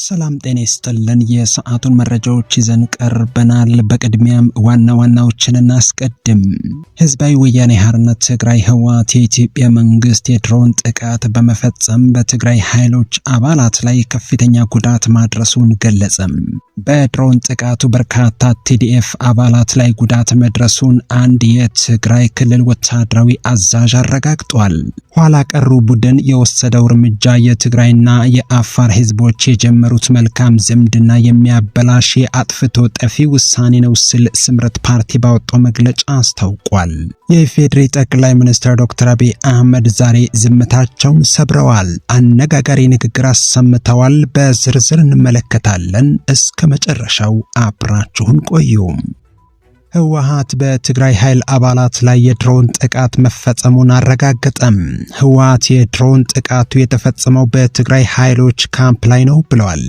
ሰላም ጤና ይስጥልን። የሰዓቱን መረጃዎች ይዘን ቀርበናል። በቅድሚያም ዋና ዋናዎችን እናስቀድም። ህዝባዊ ወያኔ ሓርነት ትግራይ ህወሓት የኢትዮጵያ መንግስት የድሮን ጥቃት በመፈጸም በትግራይ ኃይሎች አባላት ላይ ከፍተኛ ጉዳት ማድረሱን ገለጸ። በድሮን ጥቃቱ በርካታ ቲዲኤፍ አባላት ላይ ጉዳት መድረሱን አንድ የትግራይ ክልል ወታደራዊ አዛዥ አረጋግጧል። ኋላ ቀሩ ቡድን የወሰደው እርምጃ የትግራይና የአፋር ህዝቦች የጀመሩት መልካም ዝምድና የሚያበላሽ የአጥፍቶ ጠፊ ውሳኔ ነው ሲል ስምረት ፓርቲ ባወጣው መግለጫ አስታውቋል። የኢፌዴሪ ጠቅላይ ሚኒስትር ዶክተር አብይ አህመድ ዛሬ ዝምታቸውን ሰብረዋል። አነጋጋሪ ንግግር አሰምተዋል። በዝርዝር እንመለከታለን። እስከ መጨረሻው አብራችሁን ቆዩ። ህወሓት በትግራይ ኃይል አባላት ላይ የድሮን ጥቃት መፈጸሙን አረጋገጠም። ህወሓት የድሮን ጥቃቱ የተፈጸመው በትግራይ ኃይሎች ካምፕ ላይ ነው ብለዋል።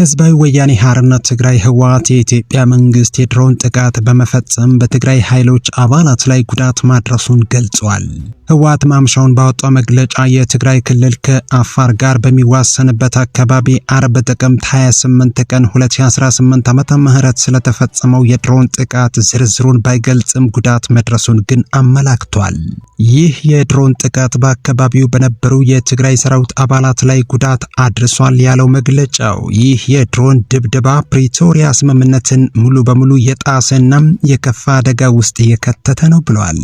ህዝባዊ ወያኔ ሓርነት ትግራይ ህወሓት የኢትዮጵያ መንግስት የድሮን ጥቃት በመፈጸም በትግራይ ኃይሎች አባላት ላይ ጉዳት ማድረሱን ገልጿል። ህወሓት ማምሻውን ባወጣው መግለጫ የትግራይ ክልል ከአፋር ጋር በሚዋሰንበት አካባቢ አርብ ጥቅምት 28 ቀን 2018 ዓ.ም ስለተፈጸመው የድሮን ጥቃት ዝርዝሩን ባይገልጽም ጉዳት መድረሱን ግን አመላክቷል። ይህ የድሮን ጥቃት በአካባቢው በነበሩ የትግራይ ሰራዊት አባላት ላይ ጉዳት አድርሷል ያለው መግለጫው ይህ የድሮን ድብደባ ፕሪቶሪያ ስምምነትን ሙሉ በሙሉ የጣሰና የከፋ አደጋ ውስጥ የከተተ ነው ብለዋል።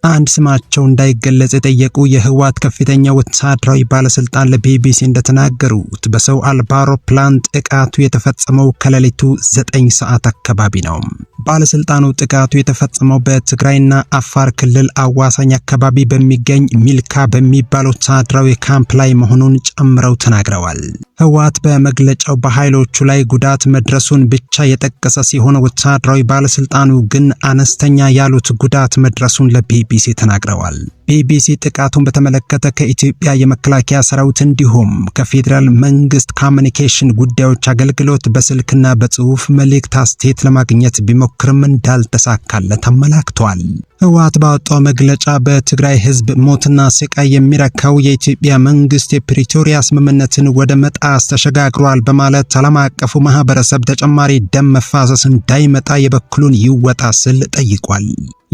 አንድ ስማቸው እንዳይገለጽ የጠየቁ የህወሓት ከፍተኛ ወታደራዊ ባለስልጣን ለቢቢሲ እንደተናገሩት በሰው አልባ አውሮፕላን ጥቃቱ የተፈጸመው ከሌሊቱ 9 ሰዓት አካባቢ ነው። ባለስልጣኑ ጥቃቱ የተፈጸመው በትግራይና አፋር ክልል አዋሳኝ አካባቢ በሚገኝ ሚልካ በሚባል ወታደራዊ ካምፕ ላይ መሆኑን ጨምረው ተናግረዋል። ህወሓት በመግለጫው በኃይሎቹ ላይ ጉዳት መድረሱን ብቻ የጠቀሰ ሲሆን ወታደራዊ ባለስልጣኑ ግን አነስተኛ ያሉት ጉዳት መድረሱን ለቢቢሲ ተናግረዋል። ቢቢሲ ጥቃቱን በተመለከተ ከኢትዮጵያ የመከላከያ ሰራዊት እንዲሁም ከፌዴራል መንግስት ኮሚኒኬሽን ጉዳዮች አገልግሎት በስልክና በጽሁፍ መልእክት አስተያየት ለማግኘት ቢሞክርም እንዳልተሳካለት አመላክቷል። ህወሓት ባወጣው መግለጫ በትግራይ ህዝብ ሞትና ስቃይ የሚረካው የኢትዮጵያ መንግስት የፕሪቶሪያ ስምምነትን ወደ መጣስ ተሸጋግሯል በማለት ዓለም አቀፉ ማህበረሰብ ተጨማሪ ደም መፋሰስ እንዳይመጣ የበኩሉን ይወጣ ሲል ጠይቋል።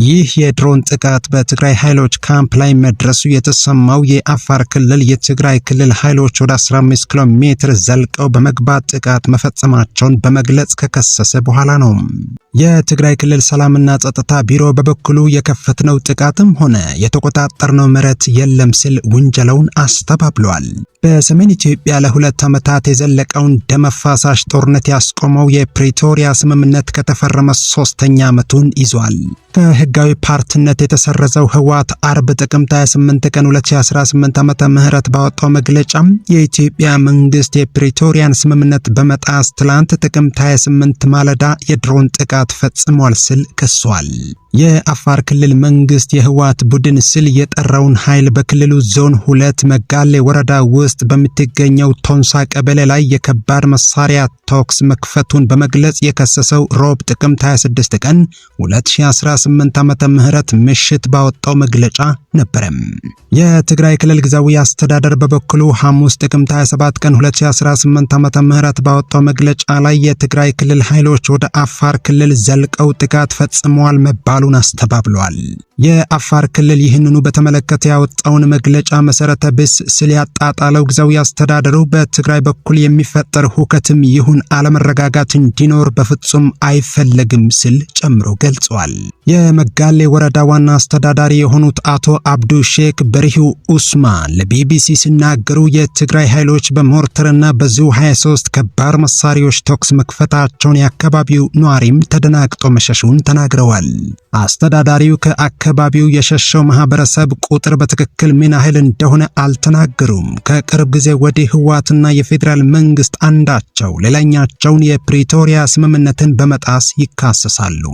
ይህ የድሮን ጥቃት በትግራይ ኃይሎች ካምፕ ላይ መድረሱ የተሰማው የአፋር ክልል የትግራይ ክልል ኃይሎች ወደ 15 ኪሎ ሜትር ዘልቀው በመግባት ጥቃት መፈጸማቸውን በመግለጽ ከከሰሰ በኋላ ነው። የትግራይ ክልል ሰላምና ጸጥታ ቢሮ በበኩሉ የከፈትነው ጥቃትም ሆነ የተቆጣጠርነው መሬት የለም ሲል ውንጀላውን አስተባብሏል። በሰሜን ኢትዮጵያ ለ2 ዓመታት የዘለቀውን ደም አፋሳሽ ጦርነት ያስቆመው የፕሪቶሪያ ስምምነት ከተፈረመ 3ኛ ዓመቱን ይዟል። ከህጋዊ ፓርቲነት የተሰረዘው ህወሓት አርብ ጥቅምት 28 ቀን 2018 ዓ.ም ባወጣው መግለጫም የኢትዮጵያ መንግስት የፕሪቶሪያን ስምምነት በመጣስ ትላንት ጥቅምት 28 ማለዳ የድሮን ጥቃት ፈጽሟል ሲል ከሷል። የአፋር ክልል መንግስት የህወሓት ቡድን ሲል የጠራውን ኃይል በክልሉ ዞን 2 መጋሌ ወረዳ ውስጥ በምትገኘው ቶንሳ ቀበሌ ላይ የከባድ መሳሪያ ተኩስ መክፈቱን በመግለጽ የከሰሰው ሮብ ጥቅምት 26 ቀን 2018 ዓ.ም ምሽት ባወጣው መግለጫ ነበር። የትግራይ ክልል ጊዜያዊ አስተዳደር በበኩሉ ሐሙስ ጥቅምት 27 ቀን 2018 ዓ.ም ባወጣው መግለጫ ላይ የትግራይ ክልል ኃይሎች ወደ አፋር ክልል ዘልቀው ጥቃት ፈጽመዋል መባሉን አስተባብሏል። የአፋር ክልል ይህንኑ በተመለከተ ያወጣውን መግለጫ መሰረተ ቢስ ሲል ያጣጣለው ጊዜያዊ አስተዳደሩ በትግራይ በኩል የሚፈጠር ሁከትም ይሁን አለመረጋጋት እንዲኖር በፍጹም አይፈለግም ሲል ጨምሮ ገልጿል። የመጋሌ ወረዳ ዋና አስተዳዳሪ የሆኑት አቶ አብዱ ሼክ በሪሁ ኡስማን ለቢቢሲ ሲናገሩ የትግራይ ኃይሎች በሞርተርና በዙ 23 ከባድ መሳሪያዎች ተኩስ መክፈታቸውን የአካባቢው ነዋሪም ተደናግጦ መሸሹን ተናግረዋል። አስተዳዳሪው ከአካባቢው የሸሸው ማህበረሰብ ቁጥር በትክክል ምን ያህል እንደሆነ አልተናገሩም። ከቅርብ ጊዜ ወዲህ ህወሓትና የፌዴራል መንግስት አንዳቸው ሌላኛቸውን የፕሪቶሪያ ስምምነትን በመጣስ ይካሰሳሉ።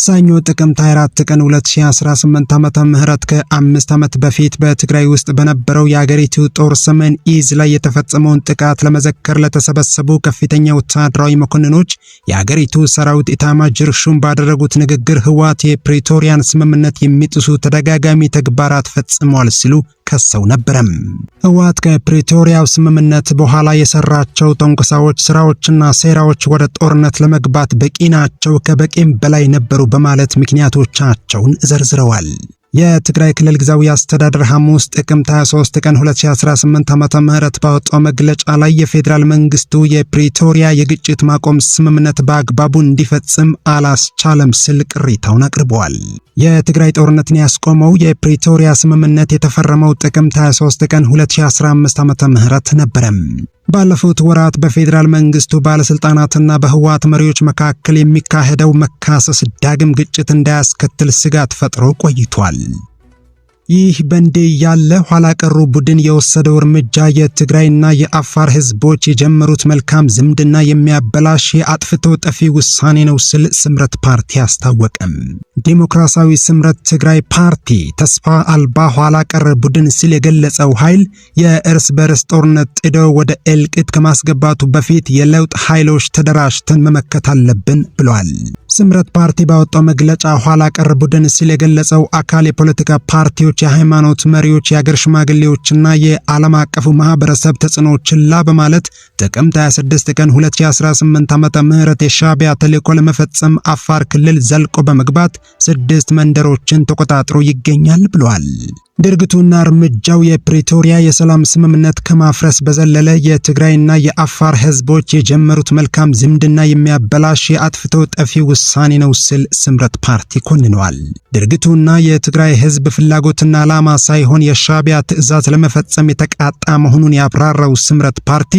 ሰኞ ጥቅምት 24 ቀን 2018 ዓ.ም ከ5 ከ5 ዓመት በፊት በትግራይ ውስጥ በነበረው የአገሪቱ ጦር ሰሜን ኢዝ ላይ የተፈጸመውን ጥቃት ለመዘከር ለተሰበሰቡ ከፍተኛ ወታደራዊ መኮንኖች የአገሪቱ ሰራዊት ኢታማዦር ሹም ባደረጉት ንግግር ህወሓት የፕሪቶሪያን ስምምነት የሚጥሱ ተደጋጋሚ ተግባራት ፈጽመዋል ሲሉ ከሰው ነበረም። ህወሓት ከፕሪቶሪያው ስምምነት በኋላ የሰራቸው ተንኮሳዎች፣ ስራዎችና ሴራዎች ወደ ጦርነት ለመግባት በቂ ናቸው፣ ከበቂም በላይ ነበሩ በማለት ምክንያቶቻቸውን ዘርዝረዋል። የትግራይ ክልል ጊዜያዊ አስተዳደር ሐሙስ ጥቅምት 23 ቀን 2018 ዓ.ም ባወጣው መግለጫ ላይ የፌዴራል መንግስቱ የፕሪቶሪያ የግጭት ማቆም ስምምነት በአግባቡ እንዲፈጽም አላስቻለም ሲል ቅሬታውን አቅርበዋል። የትግራይ ጦርነትን ያስቆመው የፕሪቶሪያ ስምምነት የተፈረመው ጥቅምት 23 ቀን 2015 ዓ.ም ነበረ። ባለፉት ወራት በፌዴራል መንግስቱ ባለስልጣናትና በህወሓት መሪዎች መካከል የሚካሄደው መካሰስ ዳግም ግጭት እንዳያስከትል ስጋት ፈጥሮ ቆይቷል። ይህ በእንዲህ ያለ ኋላ ቀሩ ቡድን የወሰደው እርምጃ የትግራይና የአፋር ህዝቦች የጀመሩት መልካም ዝምድና የሚያበላሽ የአጥፍቶ ጠፊ ውሳኔ ነው ሲል ስምረት ፓርቲ አስታወቀም። ዲሞክራሲያዊ ስምረት ትግራይ ፓርቲ ተስፋ አልባ ኋላ ቀር ቡድን ሲል የገለጸው ኃይል የእርስ በርስ ጦርነት ጥዶ ወደ እልቂት ከማስገባቱ በፊት የለውጥ ኃይሎች ተደራጅተን መመከት አለብን ብሏል። ስምረት ፓርቲ ባወጣው መግለጫ ኋላ ቀር ቡድን ሲል የገለጸው አካል የፖለቲካ ፓርቲዎች፣ የሃይማኖት መሪዎች፣ የአገር ሽማግሌዎችና የዓለም አቀፉ ማህበረሰብ ተጽዕኖዎችን በማለት ጥቅምት 26 ቀን 2018 ዓ.ም የሻዕቢያ ተልዕኮ ለመፈጸም አፋር ክልል ዘልቆ በመግባት 6 መንደሮችን ተቆጣጥሮ ይገኛል ብሏል። ድርጊቱና እርምጃው የፕሪቶሪያ የሰላም ስምምነት ከማፍረስ በዘለለ የትግራይና የአፋር ህዝቦች የጀመሩት መልካም ዝምድና የሚያበላሽ የአጥፍቶ ጠፊ ውሳኔ ነው ሲል ስምረት ፓርቲ ኮንኗል። ድርጊቱና የትግራይ ህዝብ ፍላጎትና ዓላማ ሳይሆን የሻዕቢያ ትዕዛዝ ለመፈጸም የተቃጣ መሆኑን ያብራራው ስምረት ፓርቲ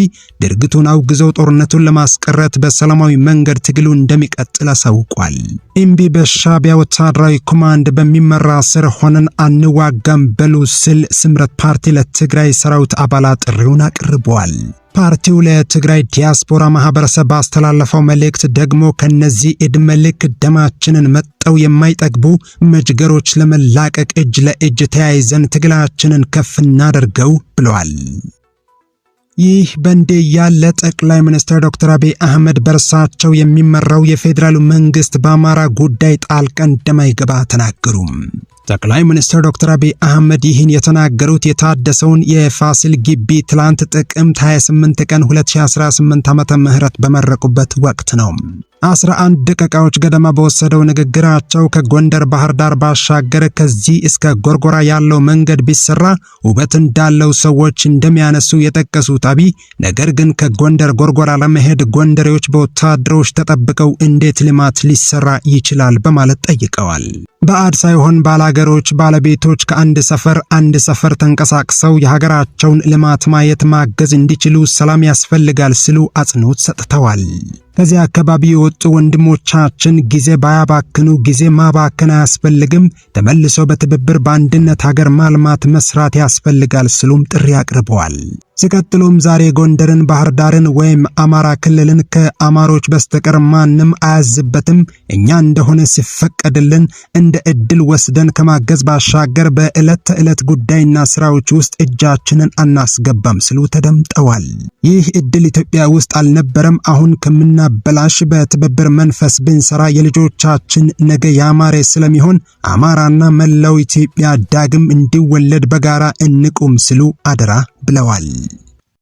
ድርጊቱን አውግዘው ጦርነቱን ለማስቀረት በሰላማዊ መንገድ ትግሉ እንደሚቀጥል አሳውቋል። እምቢ በሻዕቢያ ወታደራዊ ኮማንድ በሚመራ ስር ሆነን አንዋጋም በሉ ሲል ስምረት ፓርቲ ለትግራይ ሰራዊት አባላት ጥሪውን አቅርበዋል። ፓርቲው ለትግራይ ዲያስፖራ ማህበረሰብ ባስተላለፈው መልእክት ደግሞ ከነዚህ ዕድሜ ልክ ደማችንን መጠው የማይጠግቡ መጅገሮች ለመላቀቅ እጅ ለእጅ ተያይዘን ትግላችንን ከፍ እናደርገው ብለዋል። ይህ በእንዲህ ያለ ጠቅላይ ሚኒስትር ዶክተር አብይ አህመድ በእርሳቸው የሚመራው የፌዴራሉ መንግስት በአማራ ጉዳይ ጣልቃ እንደማይገባ ተናገሩ። ጠቅላይ ሚኒስትር ዶክተር አብይ አህመድ ይህን የተናገሩት የታደሰውን የፋሲል ግቢ ትላንት ጥቅምት 28 ቀን 2018 ዓ.ም በመረቁበት ወቅት ነው። 11 ደቂቃዎች ገደማ በወሰደው ንግግራቸው ከጎንደር ባህር ዳር ባሻገር ከዚህ እስከ ጎርጎራ ያለው መንገድ ቢሰራ ውበት እንዳለው ሰዎች እንደሚያነሱ የጠቀሱት አብይ ነገር ግን ከጎንደር ጎርጎራ ለመሄድ ጎንደሬዎች በወታደሮች ተጠብቀው እንዴት ልማት ሊሰራ ይችላል በማለት ጠይቀዋል። ባዕድ ሳይሆን ባላገሮች ባለቤቶች ከአንድ ሰፈር ተንቀሳቅሰው የሀገራቸውን ልማት ማየት ማገዝ እንዲችሉ ሰላም ያስፈልጋል ሲሉ አጽንኦት ሰጥተዋል። ከዚህ አካባቢ የወጡ ወንድሞቻችን ጊዜ ባያባክኑ ጊዜ ማባከን አያስፈልግም፣ ተመልሰው በትብብር በአንድነት ሀገር ማልማት መስራት ያስፈልጋል ሲሉም ጥሪ አቅርበዋል። ሲቀጥሉም ዛሬ ጎንደርን፣ ባህር ዳርን ወይም አማራ ክልልን ከአማሮች በስተቀር ማንም አያዝበትም። እኛ እንደሆነ ሲፈቀድልን እንደ እድል ወስደን ከማገዝ ባሻገር በዕለት ተዕለት ጉዳይና ስራዎች ውስጥ እጃችንን አናስገባም ሲሉ ተደምጠዋል። ይህ እድል ኢትዮጵያ ውስጥ አልነበረም። አሁን ከምናበላሽ በትብብር መንፈስ ብንሰራ የልጆቻችን ነገ ያማረ ስለሚሆን አማራና መላው ኢትዮጵያ ዳግም እንዲወለድ በጋራ እንቁም ሲሉ አደራ ብለዋል።